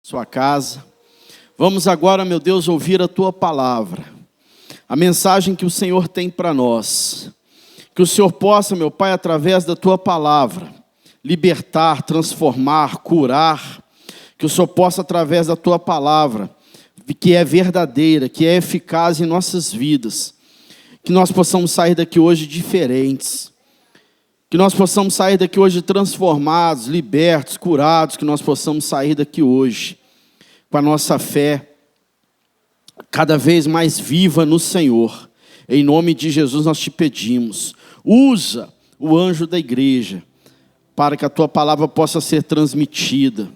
sua casa. Vamos agora, meu Deus, ouvir a Tua palavra, a mensagem que o Senhor tem para nós. Que o Senhor possa, meu Pai, através da Tua palavra, libertar, transformar, curar. Que o Senhor possa, através da Tua palavra, que é verdadeira, que é eficaz em nossas vidas, que nós possamos sair daqui hoje diferentes. Que nós possamos sair daqui hoje transformados, libertos, curados, que nós possamos sair daqui hoje com a nossa fé cada vez mais viva no Senhor. Em nome de Jesus nós te pedimos, usa o anjo da igreja para que a Tua palavra possa ser transmitida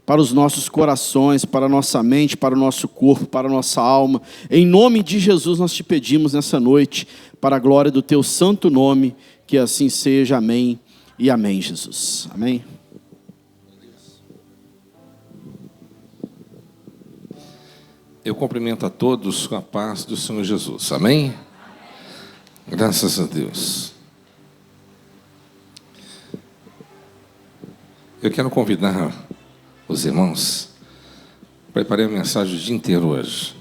para os nossos corações, para a nossa mente, para o nosso corpo, para a nossa alma. Em nome de Jesus nós te pedimos nessa noite, para a glória do Teu santo nome, que assim seja, amém e amém, Jesus. Amém. Eu cumprimento a todos com a paz do Senhor Jesus, amém? Graças a Deus. Eu quero convidar os irmãos. Preparei a mensagem o dia inteiro hoje.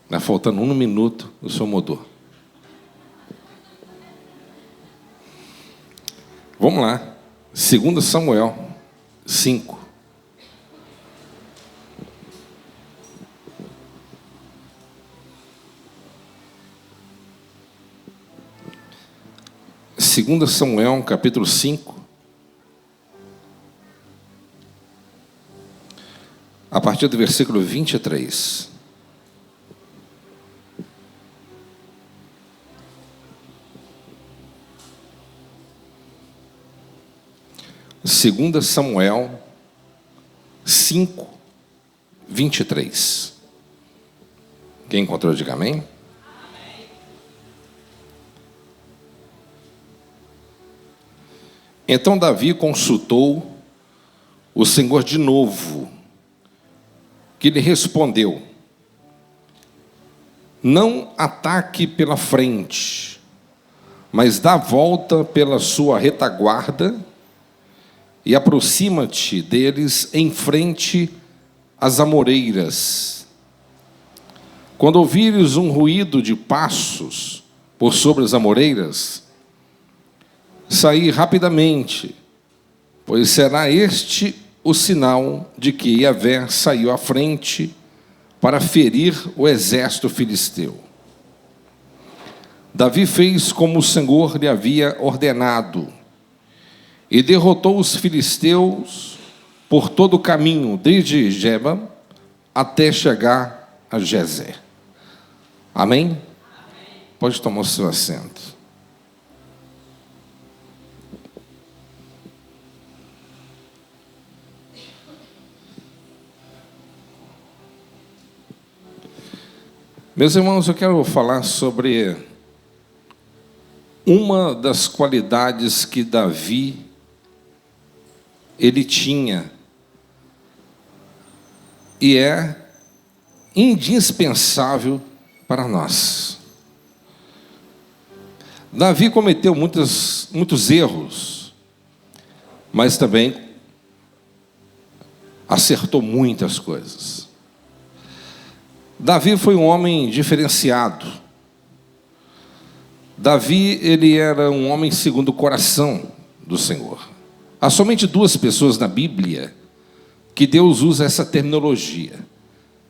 Mas faltando 1 minuto, o Senhor mudou. Vamos lá, 2 Samuel 5. Segunda Samuel, capítulo 5, a partir do versículo 23. Segunda Samuel 5, 23. Quem encontrou, diga amém. Então Davi consultou o Senhor de novo, que lhe respondeu: não ataque pela frente, mas dá volta pela sua retaguarda e aproxima-te deles em frente às amoreiras. Quando ouvires um ruído de passos por sobre as amoreiras, saí rapidamente, pois será este o sinal de que Yahvé saiu à frente para ferir o exército filisteu. Davi fez como o Senhor lhe havia ordenado e derrotou os filisteus por todo o caminho, desde Geba até chegar a Gezer. Amém? Amém. Pode tomar o seu assento. Meus irmãos, eu quero falar sobre uma das qualidades que Davi ele tinha e é indispensável para nós. Davi cometeu muitos erros, mas também acertou muitas coisas. Davi foi um homem diferenciado. Davi, ele era um homem segundo o coração do Senhor. Há somente 2 pessoas na Bíblia que Deus usa essa terminologia: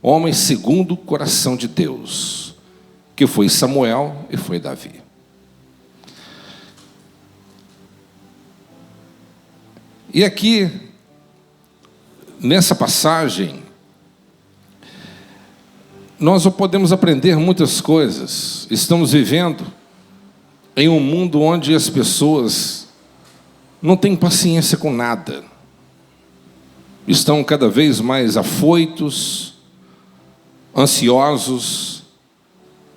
homem segundo o coração de Deus, que foi Samuel e foi Davi. E aqui, nessa passagem, nós podemos aprender muitas coisas. Estamos vivendo em um mundo onde as pessoas não têm paciência com nada. Estão cada vez mais afoitos, ansiosos,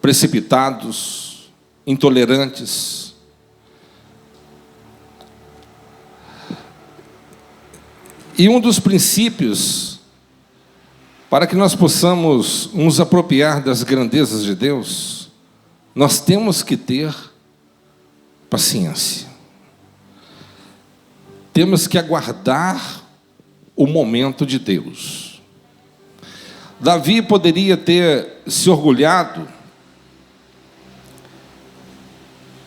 precipitados, intolerantes. E um dos princípios para que nós possamos nos apropriar das grandezas de Deus, nós temos que ter paciência. Temos que aguardar o momento de Deus. Davi poderia ter se orgulhado,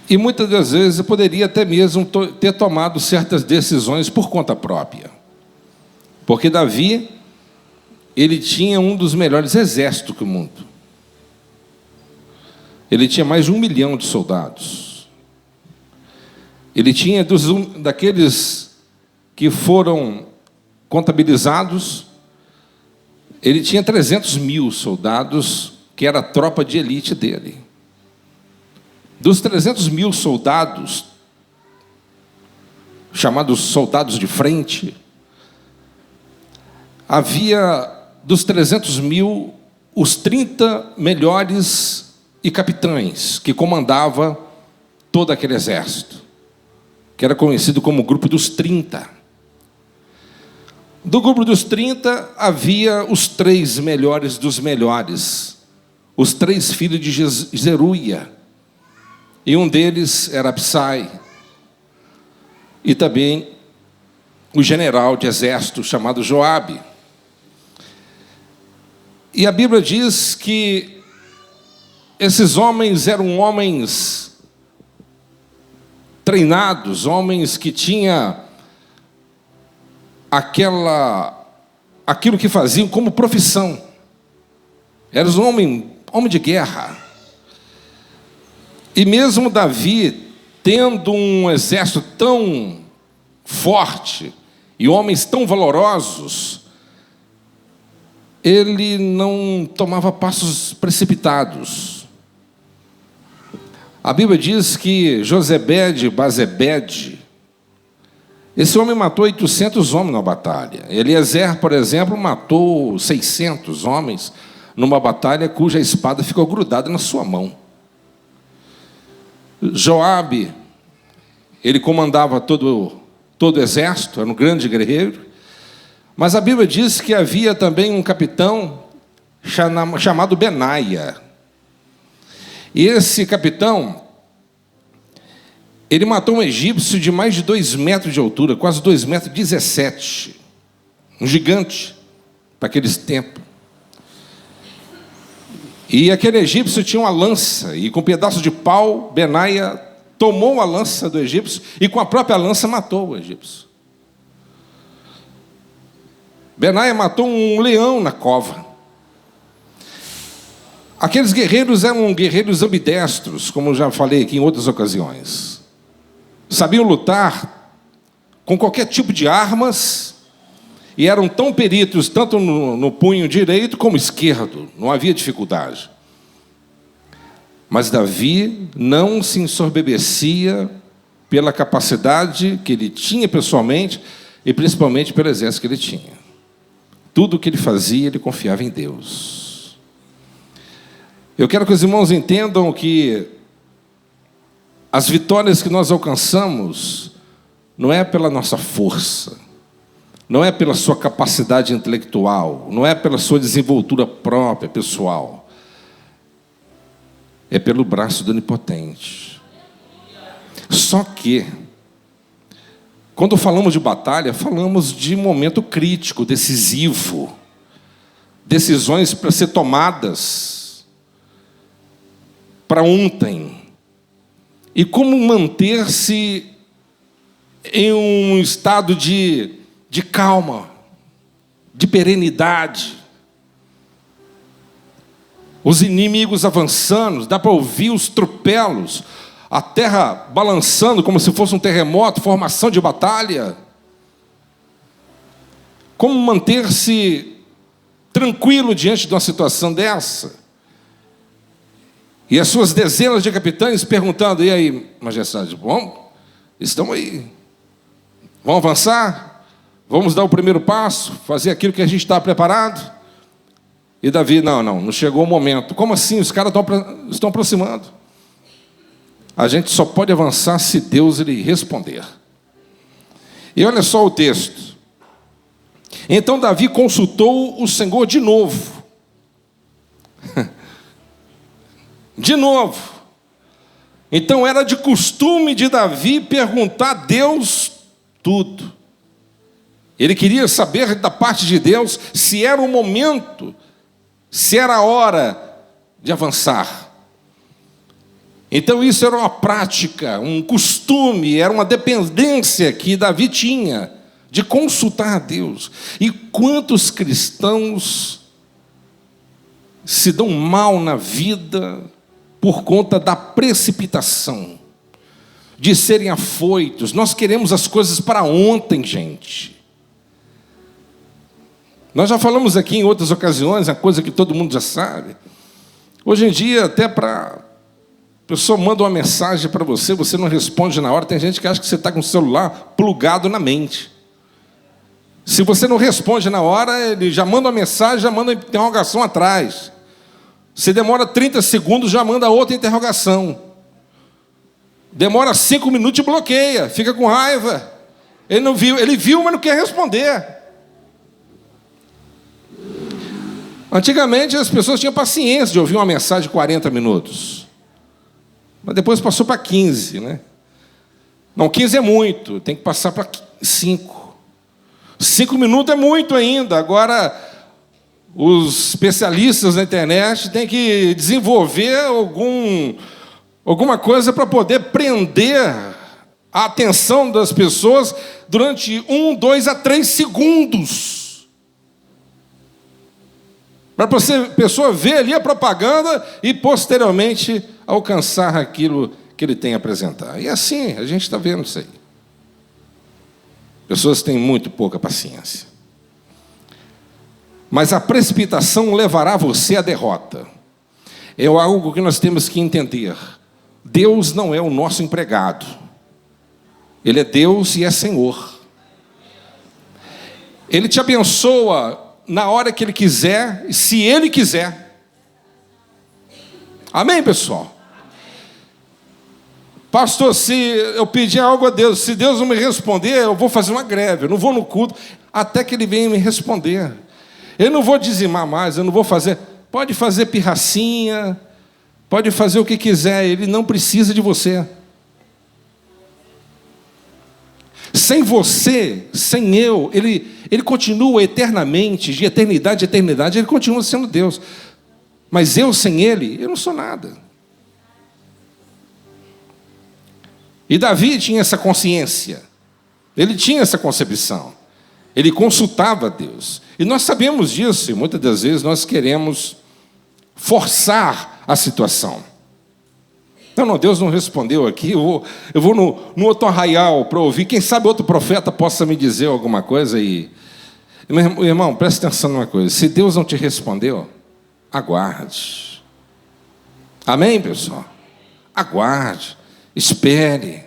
e muitas das vezes poderia até mesmo ter tomado certas decisões por conta própria. Porque Davi, ele tinha um dos melhores exércitos do mundo. Ele tinha mais de 1 milhão de soldados. Ele tinha daqueles que foram contabilizados, ele tinha 300 mil soldados, que era a tropa de elite dele. Dos 300 mil soldados, chamados soldados de frente, havia dos 300 mil, os 30 melhores e capitães, que comandava todo aquele exército, que era conhecido como o grupo dos 30. Do grupo dos 30, havia os 3 melhores dos melhores, os 3 filhos de Zeruia, e um deles era Absai, e também o general de exército chamado Joabe. E a Bíblia diz que esses homens eram homens treinados, homens que tinham aquilo que faziam como profissão. Eram um homem de guerra. E mesmo Davi, tendo um exército tão forte e homens tão valorosos, ele não tomava passos precipitados. A Bíblia diz que Basebede, esse homem matou 800 homens na batalha. Eliezer, por exemplo, matou 600 homens numa batalha cuja espada ficou grudada na sua mão. Joabe, ele comandava todo o exército, era um grande guerreiro. Mas a Bíblia diz que havia também um capitão chamado Benaia. E esse capitão, ele matou um egípcio de mais de 2 metros de altura, quase 2,17 metros. Um gigante para aqueles tempos. E aquele egípcio tinha uma lança, e com um pedaço de pau, Benaia tomou a lança do egípcio, e com a própria lança matou o egípcio. Benaia matou um leão na cova. Aqueles guerreiros eram guerreiros ambidestros, como já falei aqui em outras ocasiões. Sabiam lutar com qualquer tipo de armas, e eram tão peritos, tanto no punho direito como esquerdo, não havia dificuldade. Mas Davi não se ensorbebecia pela capacidade que ele tinha pessoalmente, e principalmente pelo exército que ele tinha. Tudo o que ele fazia, ele confiava em Deus. Eu quero que os irmãos entendam que as vitórias que nós alcançamos não é pela nossa força, não é pela sua capacidade intelectual, não é pela sua desenvoltura própria, pessoal. É pelo braço do Onipotente. Só que, quando falamos de batalha, falamos de momento crítico, decisivo. Decisões para ser tomadas para ontem. E como manter-se em um estado de calma, de perenidade. Os inimigos avançando, dá para ouvir os tropelos, a terra balançando como se fosse um terremoto, formação de batalha. Como manter-se tranquilo diante de uma situação dessa? E as suas dezenas de capitães perguntando: e aí, majestade, bom, estamos aí, vamos avançar? Vamos dar o primeiro passo, fazer aquilo que a gente está preparado? E Davi, não chegou o momento. Como assim? Os caras estão aproximando. A gente só pode avançar se Deus lhe responder. E olha só o texto. Então Davi consultou o Senhor de novo. De novo. Então era de costume de Davi perguntar a Deus tudo. Ele queria saber da parte de Deus se era o momento, se era a hora de avançar. Então isso era uma prática, um costume, era uma dependência que Davi tinha de consultar a Deus. E quantos cristãos se dão mal na vida por conta da precipitação, de serem afoitos. Nós queremos as coisas para ontem, gente. Nós já falamos aqui em outras ocasiões, a coisa que todo mundo já sabe. Hoje em dia, até para a pessoa manda uma mensagem para você, você não responde na hora. Tem gente que acha que você está com o celular plugado na mente. Se você não responde na hora, ele já manda uma mensagem, já manda uma interrogação atrás. Se demora 30 segundos, já manda outra interrogação. Demora 5 minutos e bloqueia, fica com raiva. Ele não viu, ele viu, mas não quer responder. Antigamente as pessoas tinham paciência de ouvir uma mensagem de 40 minutos. Mas depois passou para 15, né? Não, 15 é muito, tem que passar para 5. 5 minutos é muito ainda. Agora, os especialistas na internet têm que desenvolver alguma coisa para poder prender a atenção das pessoas durante 1, 2 a 3 segundos. Para a pessoa ver ali a propaganda e, posteriormente, alcançar aquilo que ele tem a apresentar. E assim, a gente está vendo isso aí. Pessoas têm muito pouca paciência. Mas a precipitação levará você à derrota. É algo que nós temos que entender. Deus não é o nosso empregado. Ele é Deus e é Senhor. Ele te abençoa na hora que Ele quiser, e se Ele quiser. Amém, pessoal? Pastor, se eu pedir algo a Deus, se Deus não me responder, eu vou fazer uma greve, eu não vou no culto, até que Ele venha me responder. Eu não vou dizimar mais, eu não vou fazer. Pode fazer pirracinha, pode fazer o que quiser, Ele não precisa de você. Sem você, sem eu, Ele continua eternamente, de eternidade a eternidade, Ele continua sendo Deus. Mas eu, sem Ele, eu não sou nada. E Davi tinha essa consciência, ele tinha essa concepção, ele consultava Deus. E nós sabemos disso, e muitas das vezes nós queremos forçar a situação. Não, Deus não respondeu aqui, eu vou no outro arraial para ouvir, quem sabe outro profeta possa me dizer alguma coisa. E meu irmão, presta atenção numa coisa, se Deus não te respondeu, aguarde. Amém, pessoal? Aguarde, espere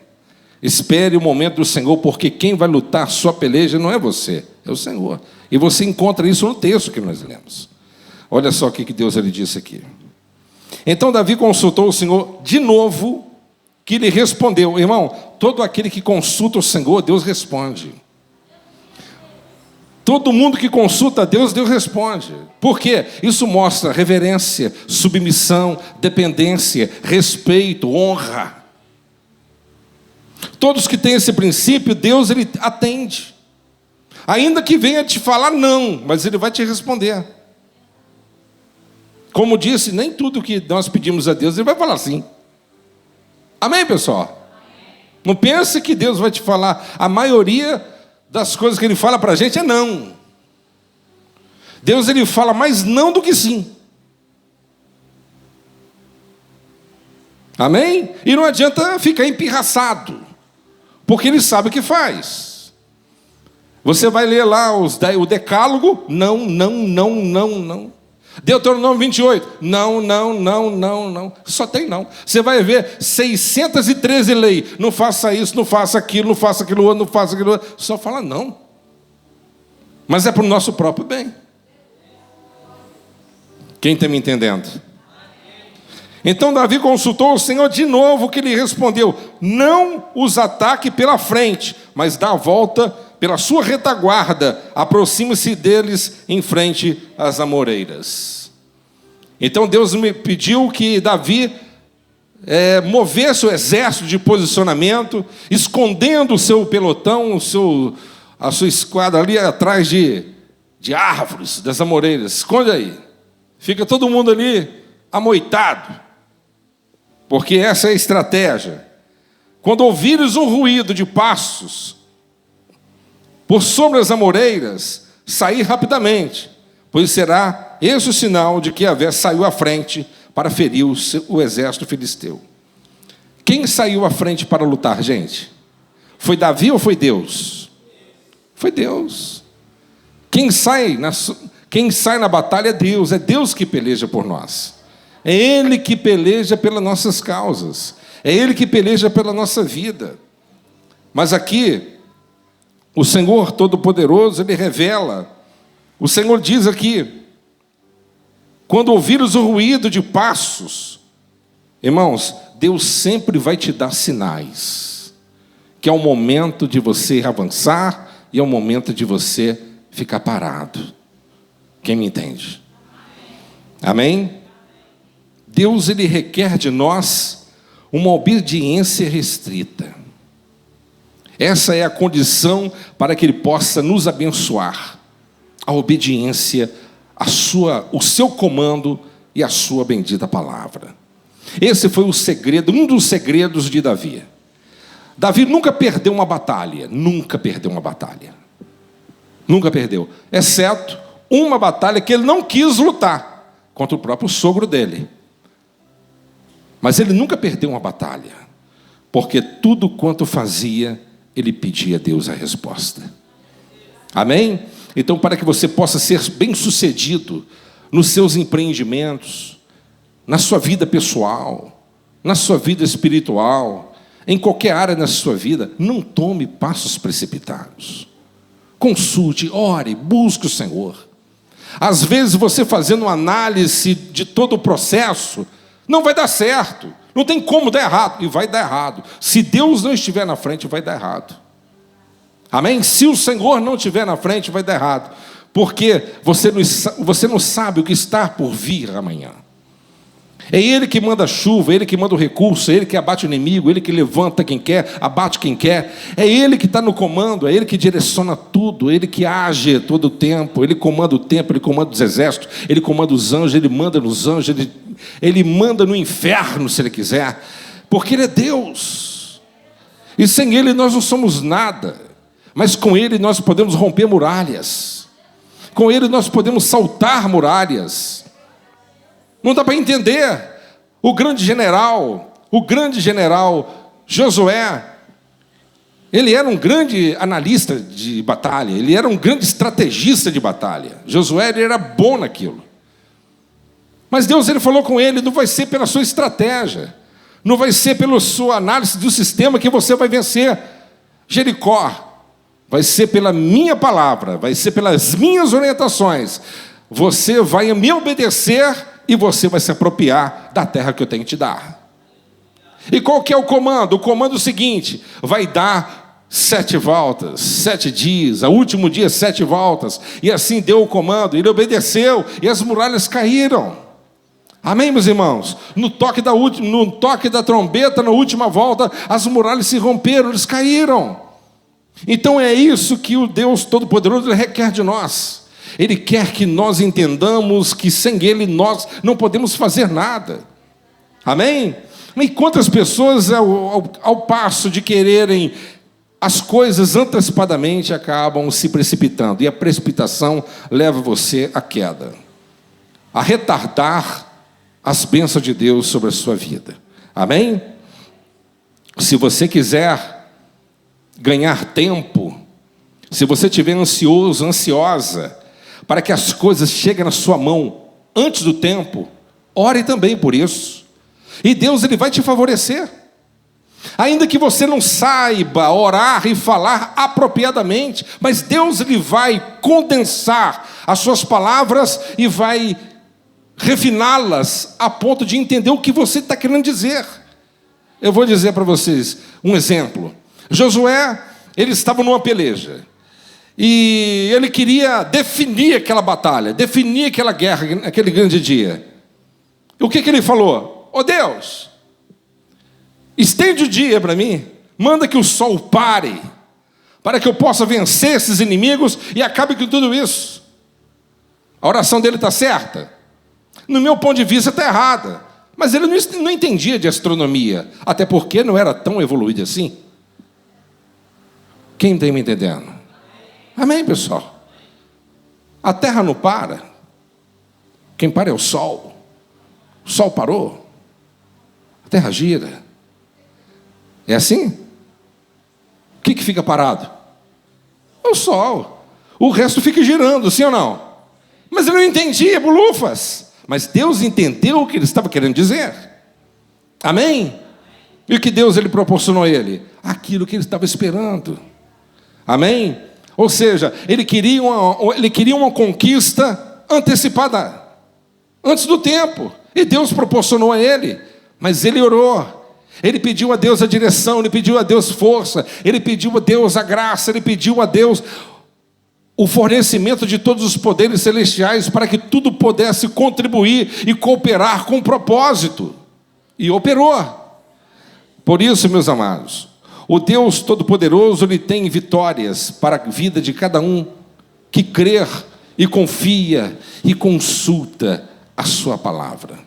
o momento do Senhor, porque quem vai lutar a sua peleja não é você, é o Senhor. E você encontra isso no texto que nós lemos. Olha só o que Deus ele disse aqui. Então Davi consultou o Senhor de novo, que lhe respondeu. Irmão, todo aquele que consulta o Senhor, Deus responde. Todo mundo que consulta a Deus, Deus responde. Por quê? Isso mostra reverência, submissão, dependência, respeito, honra. Todos que têm esse princípio, Deus ele atende. Ainda que venha te falar não, mas Ele vai te responder. Como disse, nem tudo que nós pedimos a Deus, Ele vai falar sim. Amém, pessoal? Não pense que Deus vai te falar. A maioria das coisas que Ele fala para a gente é não. Deus ele fala mais não do que sim. Amém? E não adianta ficar empirraçado, porque Ele sabe o que faz. Você vai ler lá o decálogo, não, não, não, não, não. Deuteronômio 28, não, não, não, não, não. Só tem não. Você vai ver 613 leis. Não faça isso, não faça aquilo, não faça aquilo outro, não faça aquilo outro. Só fala não. Mas é para o nosso próprio bem. Quem está me entendendo? Então Davi consultou o Senhor de novo, que lhe respondeu: não os ataque pela frente, mas dá a volta pela sua retaguarda, aproxime-se deles em frente às amoreiras. Então Deus me pediu que Davi movesse o exército de posicionamento, escondendo o seu pelotão, a sua esquadra ali atrás de árvores, das amoreiras. Esconde aí. Fica todo mundo ali amoitado. Porque essa é a estratégia. Quando ouvires um ruído de passos por sobre as amoreiras, sair rapidamente, pois será esse o sinal de que Yahvé saiu à frente para ferir o exército filisteu. Quem saiu à frente para lutar, gente? Foi Davi ou foi Deus? Foi Deus. Quem sai na batalha é Deus que peleja por nós. É Ele que peleja pelas nossas causas. É Ele que peleja pela nossa vida. Mas aqui, o Senhor Todo-Poderoso, Ele revela. O Senhor diz aqui, quando ouvires o ruído de passos, irmãos, Deus sempre vai te dar sinais, que é o momento de você avançar e é o momento de você ficar parado. Quem me entende? Amém? Deus, Ele requer de nós uma obediência restrita. Essa é a condição para que Ele possa nos abençoar. A obediência, o seu comando e a sua bendita palavra. Esse foi o segredo, um dos segredos de Davi. Davi nunca perdeu uma batalha, nunca perdeu uma batalha. Nunca perdeu, exceto uma batalha que ele não quis lutar contra o próprio sogro dele. Mas ele nunca perdeu uma batalha, porque tudo quanto fazia, ele pedia a Deus a resposta. Amém? Então, para que você possa ser bem-sucedido nos seus empreendimentos, na sua vida pessoal, na sua vida espiritual, em qualquer área da sua vida, não tome passos precipitados. Consulte, ore, busque o Senhor. Às vezes você fazendo uma análise de todo o processo, não vai dar certo, não tem como dar errado, e vai dar errado. Se Deus não estiver na frente, vai dar errado. Amém? Se o Senhor não estiver na frente, vai dar errado, porque você não sabe o que está por vir amanhã. É Ele que manda a chuva, é Ele que manda o recurso, é Ele que abate o inimigo, é Ele que levanta quem quer, abate quem quer. É Ele que está no comando, é Ele que direciona tudo, é Ele que age todo o tempo, Ele comanda o tempo, Ele comanda os exércitos, Ele comanda os anjos, Ele manda nos anjos, Ele manda no inferno, se Ele quiser, porque Ele é Deus. E sem Ele nós não somos nada, mas com Ele nós podemos romper muralhas, com Ele nós podemos saltar muralhas. Não dá para entender. O grande general Josué, ele era um grande analista de batalha, ele era um grande estrategista de batalha. Josué, ele era bom naquilo. Mas Deus, Ele falou com ele, não vai ser pela sua estratégia, não vai ser pela sua análise do sistema que você vai vencer Jericó, vai ser pela minha palavra, vai ser pelas minhas orientações. Você vai me obedecer e você vai se apropriar da terra que eu tenho que te dar. E qual que é o comando? O comando é o seguinte: vai dar 7 voltas, 7 dias, o último dia 7 voltas, e assim deu o comando, ele obedeceu, e as muralhas caíram. Amém, meus irmãos? No toque da trombeta, na última volta, as muralhas se romperam, eles caíram. Então é isso que o Deus Todo-Poderoso requer de nós. Ele quer que nós entendamos que sem Ele nós não podemos fazer nada. Amém? E quantas pessoas, ao passo de quererem as coisas antecipadamente, acabam se precipitando. E a precipitação leva você à queda, a retardar as bênçãos de Deus sobre a sua vida. Amém? Se você quiser ganhar tempo, se você estiver ansioso, ansiosa, para que as coisas cheguem na sua mão antes do tempo, ore também por isso. E Deus, Ele vai te favorecer. Ainda que você não saiba orar e falar apropriadamente, mas Deus, Ele vai condensar as suas palavras e vai refiná-las a ponto de entender o que você está querendo dizer. Eu vou dizer para vocês um exemplo. Josué, ele estava numa peleja. E ele queria definir aquela batalha, definir aquela guerra, aquele grande dia. O que ele falou? Ó Deus, estende o dia para mim, manda que o sol pare, para que eu possa vencer esses inimigos e acabe com tudo isso. A oração dele está certa? No meu ponto de vista está errada. Mas ele não entendia de astronomia, até porque não era tão evoluído assim. Quem está me entendendo? Amém, pessoal? A Terra não para. Quem para é o Sol. O Sol parou. A Terra gira. É assim? O que fica parado? É o Sol. O resto fica girando, sim ou não? Mas ele não entendia, bolufas. Mas Deus entendeu o que ele estava querendo dizer. Amém? E o que Deus ele proporcionou a ele? Aquilo que ele estava esperando. Amém? Ou seja, ele queria uma conquista antecipada, antes do tempo. E Deus proporcionou a ele. Mas ele orou. Ele pediu a Deus a direção, ele pediu a Deus força, ele pediu a Deus a graça, ele pediu a Deus o fornecimento de todos os poderes celestiais para que tudo pudesse contribuir e cooperar com propósito. E operou. Por isso, meus amados, o Deus Todo-Poderoso, ele tem vitórias para a vida de cada um que crer e confia e consulta a sua palavra.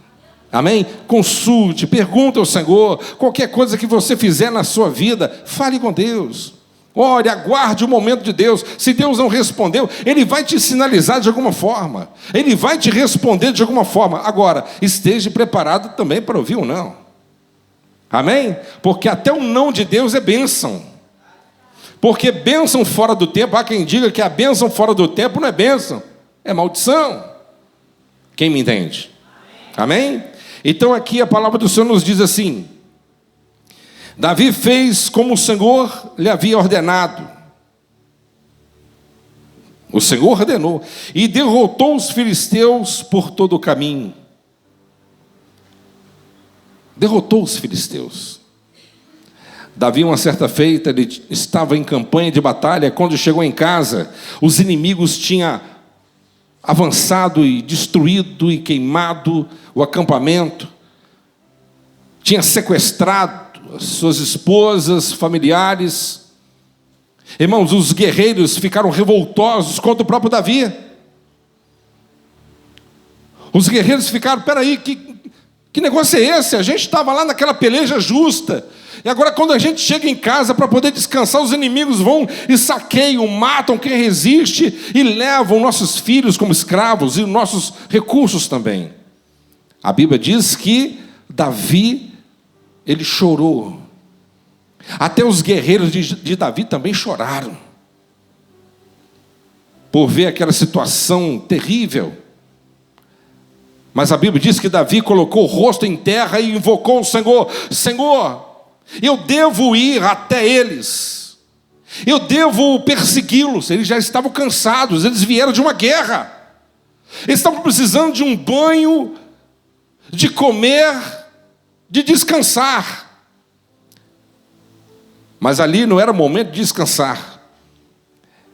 Amém? Consulte, pergunte ao Senhor, qualquer coisa que você fizer na sua vida, fale com Deus. Ore, aguarde o momento de Deus. Se Deus não respondeu, Ele vai te sinalizar de alguma forma. Ele vai te responder de alguma forma. Agora, esteja preparado também para ouvir o não. Amém? Porque até o não de Deus é bênção. Porque bênção fora do tempo, há quem diga que a bênção fora do tempo não é bênção, é maldição. Quem me entende? Amém? Então aqui a palavra do Senhor nos diz assim: Davi fez como o Senhor lhe havia ordenado. O Senhor ordenou. E derrotou os filisteus por todo o caminho. Derrotou os filisteus. Davi, uma certa feita, ele estava em campanha de batalha. Quando chegou em casa, os inimigos tinham avançado e destruído e queimado o acampamento. Tinha sequestrado as suas esposas, familiares. Irmãos, os guerreiros ficaram revoltosos contra o próprio Davi. Os guerreiros ficaram, peraí, que negócio é esse? A gente estava lá naquela peleja justa, e agora quando a gente chega em casa para poder descansar, os inimigos vão e saqueiam, matam quem resiste e levam nossos filhos como escravos e nossos recursos também. A Bíblia diz que Davi, ele chorou. Até os guerreiros de Davi também choraram, por ver aquela situação terrível. Mas a Bíblia diz que Davi colocou o rosto em terra e invocou o Senhor. Senhor, eu devo ir até eles, eu devo persegui-los. Eles já estavam cansados, eles vieram de uma guerra, eles estavam precisando de um banho, de comer, de descansar. Mas ali não era o momento de descansar.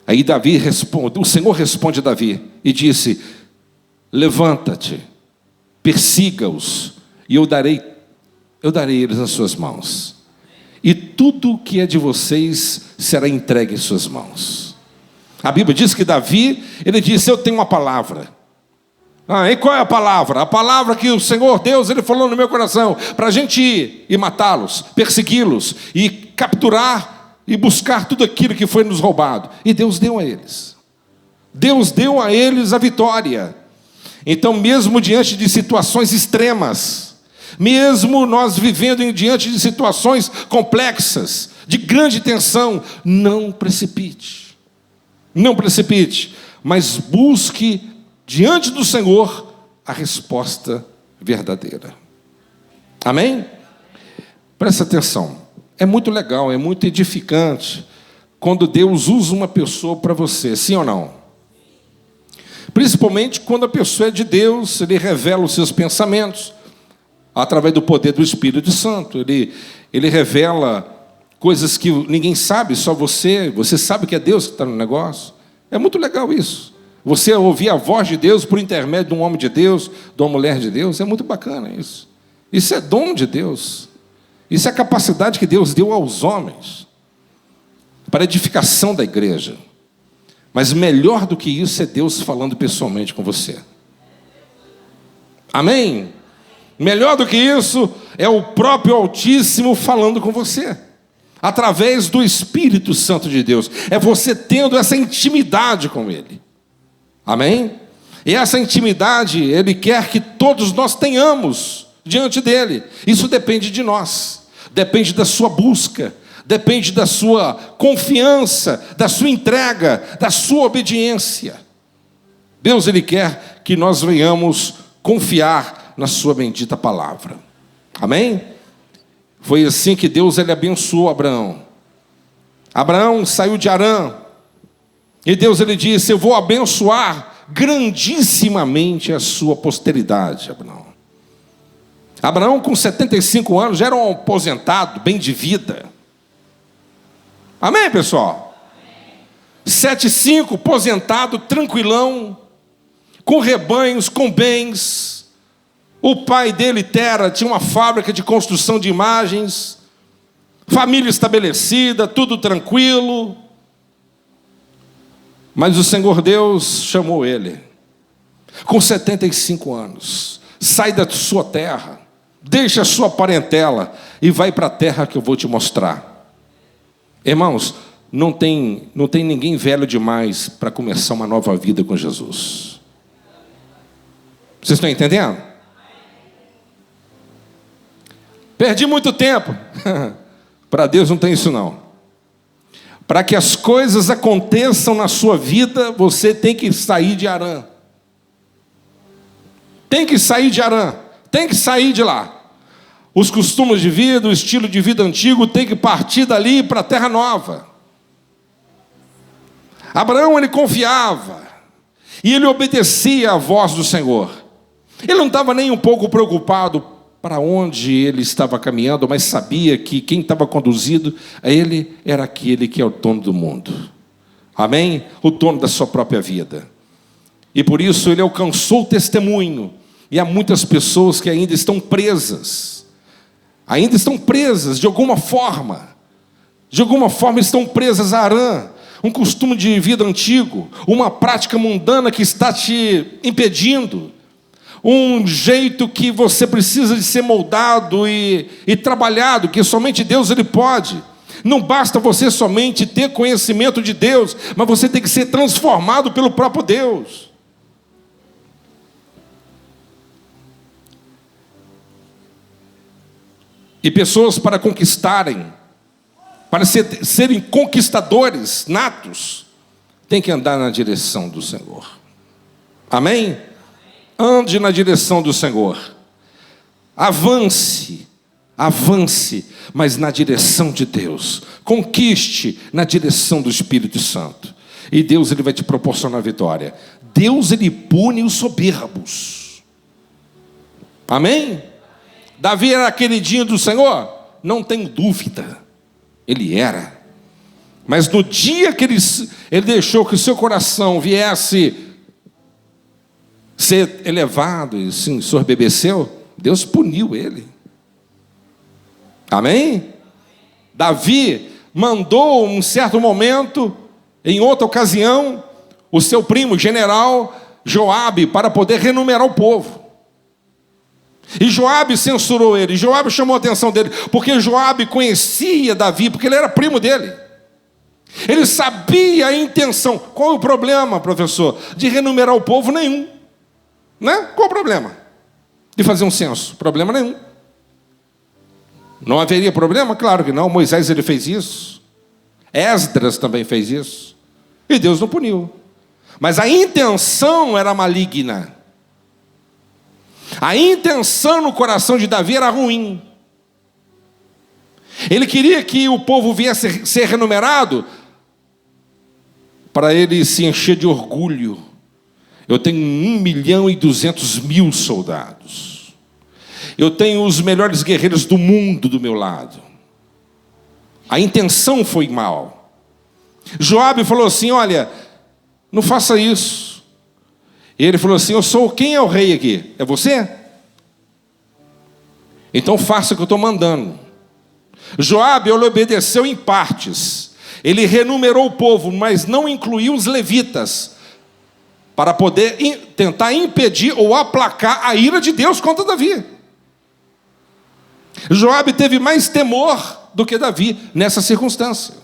Aí Davi responde, o Senhor responde a Davi e disse: levanta-te, persiga-os, e eu darei eles nas suas mãos, e tudo o que é de vocês será entregue em suas mãos. A Bíblia diz que Davi, ele disse: eu tenho uma palavra. E qual é a palavra? A palavra que o Senhor Deus, ele falou no meu coração, para a gente ir e matá-los, persegui-los, e capturar e buscar tudo aquilo que foi nos roubado. E Deus deu a eles. Deus deu a eles a vitória. Então, mesmo diante de situações extremas, mesmo nós vivendo diante de situações complexas, de grande tensão, não precipite. Não precipite, mas busque diante do Senhor a resposta verdadeira. Amém? Presta atenção. É muito legal, é muito edificante quando Deus usa uma pessoa para você, sim ou não? Principalmente quando a pessoa é de Deus, Ele revela os seus pensamentos através do poder do Espírito Santo. Ele revela coisas que ninguém sabe, só você sabe que é Deus que está no negócio. É muito legal isso. Você ouvir a voz de Deus por intermédio de um homem de Deus, de uma mulher de Deus, é muito bacana isso. Isso é dom de Deus. Isso é a capacidade que Deus deu aos homens. para a edificação da igreja. Mas melhor do que isso é Deus falando pessoalmente com você. Amém? Melhor do que isso é o próprio Altíssimo falando com você, através do Espírito Santo de Deus. É você tendo essa intimidade com Ele. Amém? E essa intimidade Ele quer que todos nós tenhamos diante dEle. Isso depende de nós, depende da sua busca, depende da sua confiança, da sua entrega, da sua obediência. Deus, Ele quer que nós venhamos confiar na sua bendita palavra. Amém? Foi assim que Deus, Ele abençoou Abraão. Abraão saiu de Harã, e Deus, Ele disse: eu vou abençoar grandissimamente a sua posteridade, Abraão. Abraão, com 75 anos, já era um aposentado, bem de vida. Amém, pessoal? 75, aposentado, tranquilão, com rebanhos, com bens. O pai dele, Tera, tinha uma fábrica de construção de imagens, família estabelecida, tudo tranquilo. Mas o Senhor Deus chamou ele, com 75 anos, sai da sua terra, deixa a sua parentela e vai para a terra que eu vou te mostrar. Irmãos, não tem ninguém velho demais para começar uma nova vida com Jesus. Vocês estão entendendo? Perdi muito tempo. Para Deus não tem isso não. Para que as coisas aconteçam na sua vida, você tem que sair de Harã. Tem que sair de Harã. Tem que sair de lá. Os costumes de vida, o estilo de vida antigo tem que partir dali para a terra nova. Abraão, ele confiava e ele obedecia à voz do Senhor. Ele não estava nem um pouco preocupado para onde ele estava caminhando, mas sabia que quem estava conduzido a ele era aquele que é o dono do mundo. Amém? O dono da sua própria vida. E por isso ele alcançou o testemunho. E há muitas pessoas que ainda estão presas. Ainda estão presas de alguma forma. De alguma forma estão presas a Harã. Um costume de vida antigo. Uma prática mundana que está te impedindo. Um jeito que você precisa de ser moldado e trabalhado, que somente Deus ele pode. Não basta você somente ter conhecimento de Deus, mas você tem que ser transformado pelo próprio Deus. E pessoas para conquistarem, para serem conquistadores natos, tem que andar na direção do Senhor. Amém? Ande na direção do Senhor. Avance, mas na direção de Deus. Conquiste na direção do Espírito Santo. E Deus ele vai te proporcionar vitória. Deus ele pune os soberbos. Amém? Davi era queridinho do Senhor? Não tenho dúvida. Ele era. Mas no dia que ele deixou que o seu coração viesse ser elevado e se ensoberbeceu, Deus puniu ele. Amém? Davi mandou um certo momento, em outra ocasião, o seu primo general Joabe para poder renumerar o povo. E Joabe censurou ele. Joabe chamou a atenção dele, porque Joabe conhecia Davi, porque ele era primo dele. Ele sabia a intenção. Qual é o problema, professor? De renumerar o povo? Nenhum. Né? Qual o problema? De fazer um censo? Problema nenhum. Não haveria problema? Claro que não. Moisés ele fez isso. Esdras também fez isso. E Deus não puniu. Mas a intenção era maligna. A intenção no coração de Davi era ruim. Ele queria que o povo viesse ser renumerado para ele se encher de orgulho. Eu tenho 1.200.000 soldados. Eu tenho os melhores guerreiros do mundo do meu lado. A intenção foi mal. Joabe falou assim: olha, não faça isso. E ele falou assim: quem é o rei aqui? É você? Então faça o que eu estou mandando. Joabe, ele obedeceu em partes. Ele renumerou o povo, mas não incluiu os levitas, para poder tentar impedir ou aplacar a ira de Deus contra Davi. Joabe teve mais temor do que Davi nessa circunstância.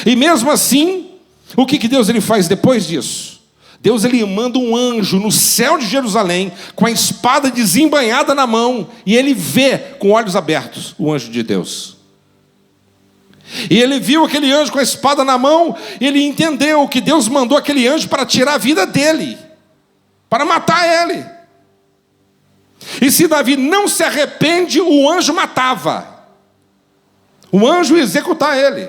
E mesmo assim, o que Deus ele faz depois disso? Deus ele manda um anjo no céu de Jerusalém, com a espada desembainhada na mão, e ele vê com olhos abertos o anjo de Deus. E ele viu aquele anjo com a espada na mão, e ele entendeu que Deus mandou aquele anjo para tirar a vida dele, para matar ele. E se Davi não se arrepende, o anjo matava. O anjo ia executar ele.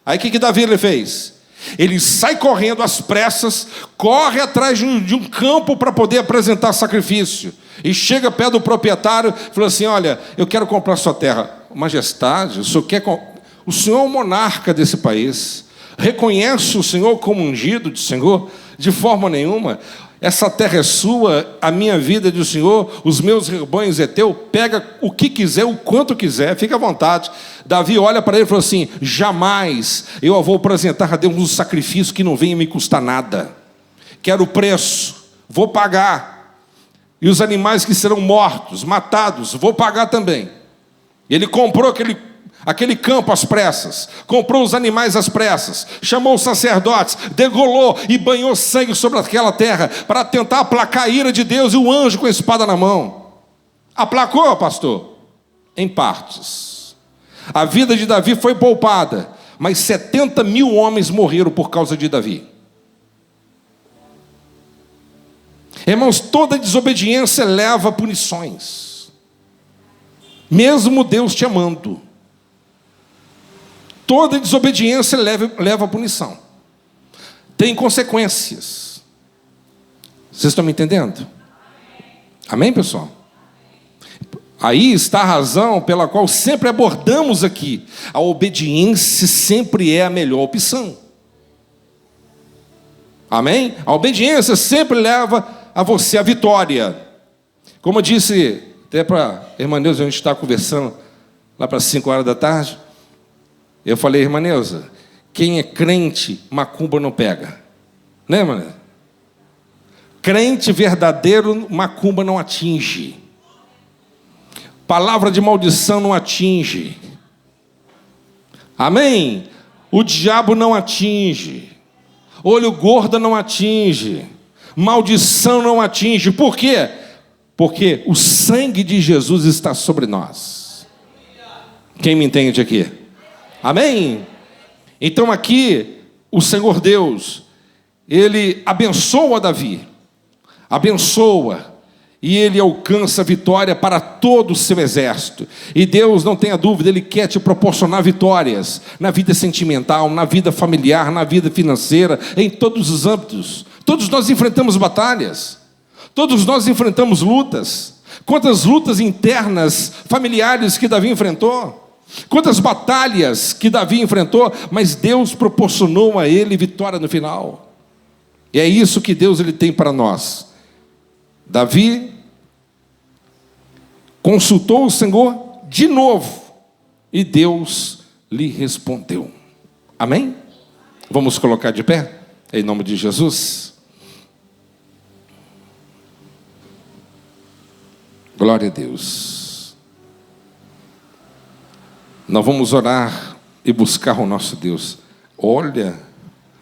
Aí o que Davi ele fez? Ele sai correndo às pressas, corre atrás de um campo para poder apresentar sacrifício. E chega perto do proprietário e fala assim: olha, eu quero comprar sua terra. Majestade, o senhor é o monarca desse país. Reconhece o senhor como ungido do Senhor? De forma nenhuma. Essa terra é sua, a minha vida é do Senhor, os meus rebanhos é teu, pega o que quiser, o quanto quiser, fica à vontade. Davi olha para ele e fala assim: jamais eu vou apresentar a Deus um sacrifício que não venha me custar nada. Quero o preço, vou pagar. E os animais que serão mortos, matados, vou pagar também. Ele comprou aquele campo às pressas, comprou os animais às pressas, chamou os sacerdotes, degolou e banhou sangue sobre aquela terra, para tentar aplacar a ira de Deus, e o anjo com a espada na mão. Aplacou, pastor? Em partes. A vida de Davi foi poupada, mas 70 mil homens morreram por causa de Davi. Irmãos, toda desobediência leva a punições, mesmo Deus te amando. Toda desobediência leva a punição. Tem consequências. Vocês estão me entendendo? Amém, pessoal? Aí está a razão pela qual sempre abordamos aqui: a obediência sempre é a melhor opção. Amém? A obediência sempre leva a você a vitória. Como eu disse até para a irmã Neuza, a gente está conversando lá para as 5 horas da tarde. Eu falei: irmã Neuza, quem é crente, macumba não pega. Né, irmã Neuza? Crente verdadeiro, macumba não atinge. Palavra de maldição não atinge. Amém? O diabo não atinge. Olho gordo não atinge. Maldição não atinge. Por quê? Porque o sangue de Jesus está sobre nós. Quem me entende aqui? Amém? Então aqui, o Senhor Deus, Ele abençoa Davi, abençoa, e Ele alcança vitória para todo o seu exército. E Deus, não tenha dúvida, Ele quer te proporcionar vitórias na vida sentimental, na vida familiar, na vida financeira, em todos os âmbitos. Todos nós enfrentamos batalhas, todos nós enfrentamos lutas. Quantas lutas internas, familiares que Davi enfrentou? Quantas batalhas que Davi enfrentou, mas Deus proporcionou a ele vitória no final. E é isso que Deus ele tem para nós. Davi consultou o Senhor de novo, e Deus lhe respondeu. Amém? Vamos colocar de pé, em nome de Jesus. Glória a Deus. Nós vamos orar e buscar o nosso Deus. Olha,